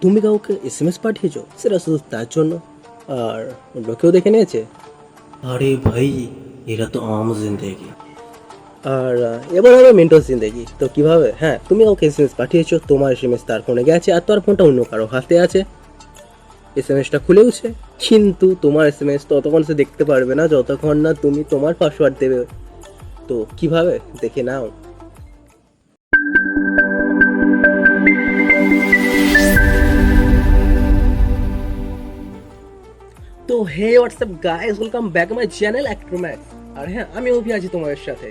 তুমি কাউকে এসএমএস পাঠিয়েছো সেটা শুধু তার জন্য, আর অন্য কেউ দেখে নিয়েছে? আরে ভাই, এরা তো আম জিন্দেগি। আর এবার হবে মেন্টাল জিন্দেগি। তো কিভাবে? হ্যাঁ, তুমি কাউকে এসএমএস পাঠিয়েছো, তোমার এসএমএস তার ফোনে গেছে আর তার ফোনটা অন্য কারো হাতে আছে, এসএমএসটা খুলেওছে, কিন্তু তোমার এসএমএস ততক্ষণ সে দেখতে পারবে না যতক্ষণ না তুমি তোমার পাসওয়ার্ড দেবে। তো কিভাবে দেখে নাও। তো hey what's up guys, welcome back my channel AKTRO। আর হ্যাঁ, আমি অভি আছি তোমাদের সাথে।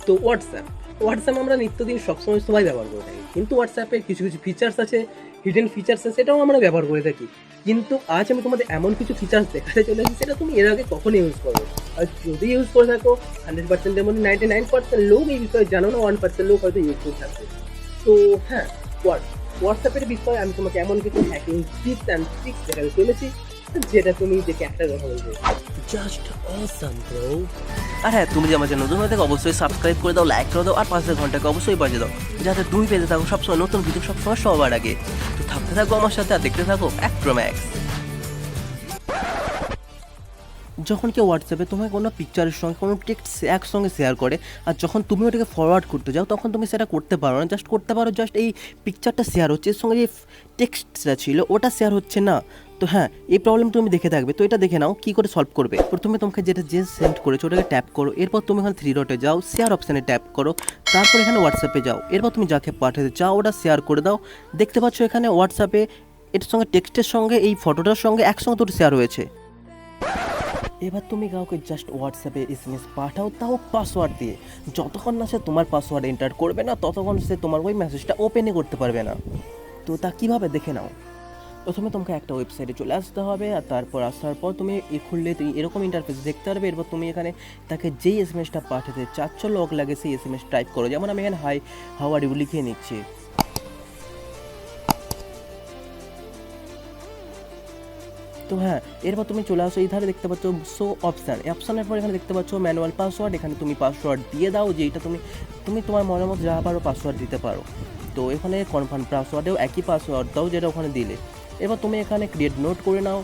তো হোয়াটসঅ্যাপ আমরা নিত্যদিন সবসময় সবাই ব্যবহার করে থাকি, কিন্তু হোয়াটসঅ্যাপের কিছু কিছু ফিচার্স আছে, হিডেন ফিচার্স আছে, সেটাও আমরা ব্যবহার করে থাকি। কিন্তু আজ আমি তোমাদের এমন কিছু ফিচার্স দেখাতে চলে এসেছি সেটা তুমি এর আগে কখনো ইউজ করবে, আর যদি ইউজ করে থাকো 100%-এর মধ্যে 99% লোক এই বিষয়ে জানো না, 1% লোক হয়তো ইউজ করে থাকবে। তো হ্যাঁ, হোয়াটসঅ্যাপের বিষয়ে আমি তোমাকে এমন কিছু হ্যাকিং টিপস অ্যান্ড ট্রিক্স দেখাতে চলেছি যেটা তুমি দেখে একটা কথা বলবে, জাস্ট অসাম ব্রো। আর হ্যাঁ, তুমি যদি আমার চ্যানেল নতুন হয়ে থাকো অবশ্যই সাবস্ক্রাইব করে দাও, লাইক করে দাও, আর পাশের ঘন্টাকে অবশ্যই বাজিয়ে দাও, যাতে তুমি পেতে থাকো সবসময় নতুন ভিডিও সবসময় সবার আগে। তো থাকতে থাকো আমার সাথে আর দেখতে থাকো AKTRO। যখন কেউ হোয়াটসঅ্যাপে তোমার কোনো পিকচারের সঙ্গে কোনো টেক্সট একসঙ্গে শেয়ার করে, আর যখন তুমি ওটাকে ফরওয়ার্ড করতে যাও তখন তুমি সেটা করতে পারো না। জাস্ট করতে পারো জাস্ট এই পিকচারটা শেয়ার হচ্ছে, এর সঙ্গে যে টেক্সটটা ছিল ওটা শেয়ার হচ্ছে না। তো হ্যাঁ, এই প্রবলেম তুমি দেখে থাকবে। তো এটা দেখে নাও কী করে সলভ করবে। প্রথমে তোমাকে যেটা যে সেন্ড করেছো ওটাকে ট্যাপ করো, এরপর তুমি এখানে 3 ডটে যাও, শেয়ার অপশানে ট্যাপ করো, তারপর এখানে হোয়াটসঅ্যাপে যাও, এরপর তুমি যাকে পাঠাতে চাও ওটা শেয়ার করে দাও। দেখতে পাচ্ছ এখানে হোয়াটসঅ্যাপে এর সঙ্গে টেক্সটের সঙ্গে এই ফটোটার সঙ্গে একসঙ্গে দুটো শেয়ার হয়েছে। এবার তুমি কাউকে জাস্ট হোয়াটসঅ্যাপে এসএমএস পাঠাও, তাও পাসওয়ার্ড দিয়ে। যতক্ষণ না সে তোমার পাসওয়ার্ড এন্টার করবে না ততক্ষণ সে তোমার ওই মেসেজটা ওপেনই করতে পারবে না। তো তা কীভাবে দেখে নাও। প্রথমে তোমাকে একটা ওয়েবসাইটে চলে আসতে হবে, আর তারপর আসার পর তুমি খুললে তুমি এরকম ইন্টারফেস দেখতে পারবে। এরপর তুমি এখানে তাকে যেই এসএমএসটা পাঠাতে চাচ্ছ লগ লাগে সেই এসএমএস টাইপ করো। যেমন আমি এখানে হাই হাউ আর ইউ লিখে নিচ্ছি। তো হ্যাঁ, এরপর তুমি চলে আসো, এই ধারে দেখতে পাচ্ছ শো অপশান, এই অপশানের পর এখানে দেখতে পাচ্ছ ম্যানুয়াল পাসওয়ার্ড। এখানে তুমি পাসওয়ার্ড দিয়ে দাও, যেটা তুমি তোমার মনের মতো যা পারো পাসওয়ার্ড দিতে পারো। তো এখানে কনফার্ম পাসওয়ার্ডেও একই পাসওয়ার্ড দাও যেটা ওখানে দিলে। এবার তুমি এখানে ক্রিয়েট নোট করে নাও।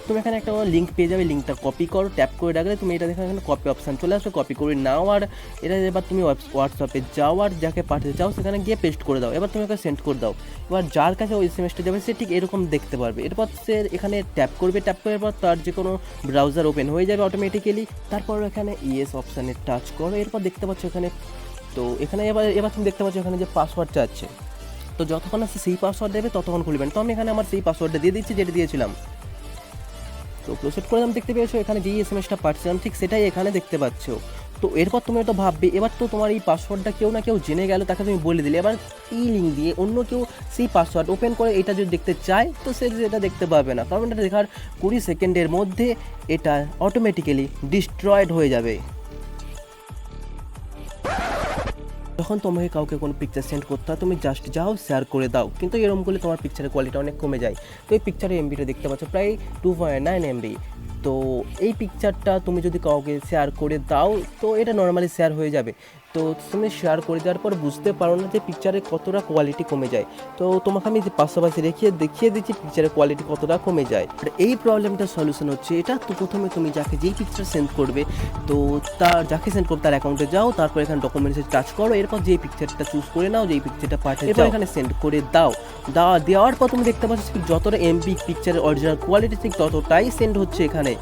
তুমি এখানে একটা লিঙ্ক পেয়ে যাবে, লিঙ্কটা কপি করো, ট্যাপ করে রাখলে তুমি এটা দেখে এখানে কপি অপশান চলে আসবে, কপি করে নাও। আর এটা এবার তুমি হোয়াটসঅ্যাপে যাও আর যাকে পাঠাতে চাও সেখানে গিয়ে পেস্ট করে দাও। এবার তুমি ওকে সেন্ড করে দাও। এবার যার কাছে ওই এসএমএসটা যাবে সে ঠিক এরকম দেখতে পারবে। এরপর সে এখানে ট্যাপ করবে, ট্যাপ করার পর তার যে কোনো ব্রাউজার ওপেন হয়ে যাবে অটোমেটিক্যালি। তারপর এখানে ইয়েস অপশানে টাচ করো, এরপর দেখতে পাচ্ছ এখানে, তো এখানে এবার তুমি দেখতে পাচ্ছ এখানে যে পাসওয়ার্ড চাচ্ছে। তো যতক্ষণ না সে সেই পাসওয়ার্ড দেবে ততক্ষণ খুলবেন। তো আমি এখানে আমার সেই পাসওয়ার্ডটা দিয়ে দিচ্ছি যেটা দিয়েছিলাম। তো প্রসেস করে আমি দেখতে পেয়েছো এখানে যেই এসএমএসটা পাচ্ছিলাম ঠিক সেটাই এখানে দেখতে পাচ্ছ। তো এরপর তুমি তো ভাববে এবার তো তোমার এই পাসওয়ার্ডটা কেউ না কেউ জেনে গেল, তাকে তুমি বলে দিলে, এবার এই লিঙ্ক দিয়ে অন্য কেউ সেই পাসওয়ার্ড ওপেন করে এটা যদি দেখতে চায় তো সে এটা দেখতে পাবে না, কারণ এটা দেখার 20 সেকেন্ডের মধ্যে এটা অটোমেটিক্যালি ডিস্ট্রয়েড হয়ে যাবে। যখন তোমাকে কাউকে কোনো পিকচার সেন্ড করতে হয় তুমি জাস্ট যাও শেয়ার করে দাও, কিন্তু এরকম করলে তোমার পিকচারের কোয়ালিটি অনেক কমে যায়। তো এই পিকচারের এমবিটা দেখতে পাচ্ছ প্রায় 2.9 MB। তো এই পিকচারটা তুমি যদি কাউকে শেয়ার করে দাও তো এটা নর্মালি শেয়ার হয়ে যাবে। তো তুমি শেয়ার করে দেওয়ার পর বুঝতে পারো না যে পিকচারের কতটা কোয়ালিটি কমে যায়। তো তোমাকে আমি পাশাপাশি দেখিয়ে দিচ্ছি পিকচারের কোয়ালিটি কতটা কমে যায়। আর এই প্রবলেমটার সলিউশন হচ্ছে এটা। তো প্রথমে তুমি যাকে যেই পিকচার সেন্ড করবে তো যাকে সেন্ড করবে তার অ্যাকাউন্টে যাও, তারপর এখানে ডকুমেন্টসে টাচ করো, এরপর যেই পিকচারটা চুজ করে নাও, যেই পিকচারটা পাঠিয়ে এরপর এখানে সেন্ড করে দাও। দেওয়ার পর তুমি দেখতে পাচ্ছ যতটা এমবি পিকচারের অরিজিনাল কোয়ালিটি ঠিক ততটাই সেন্ড হচ্ছে এখানে।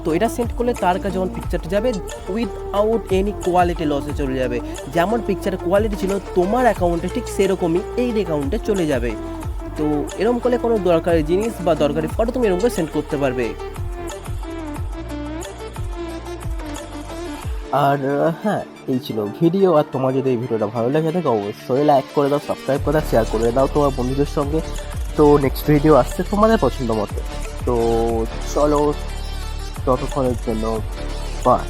তো এটা সেন্ড করলে তার কাছে যখন পিকচারটা যাবে উইথআউট এনি কোয়ালিটি লসে চলে যাবে। যেমন পিকচারের কোয়ালিটি ছিল তোমার অ্যাকাউন্টে ঠিক সেরকমই এই অ্যাকাউন্টে চলে যাবে। তো এরকম করলে কোনো দরকারি জিনিস বা দরকারি ফটো তুমি এরকম করে সেন্ড করতে পারবে। আর হ্যাঁ, এই ছিল ভিডিও। আর তোমার যদি এই ভিডিওটা ভালো লেগে থাকে অবশ্যই লাইক করে দাও, সাবস্ক্রাইব করে দাও, শেয়ার করে দাও তোমার বন্ধুদের সঙ্গে। তো নেক্সট ভিডিও আসছে তোমাদের পছন্দ মতো। তো চলো, ততক্ষণের জন্য বাই।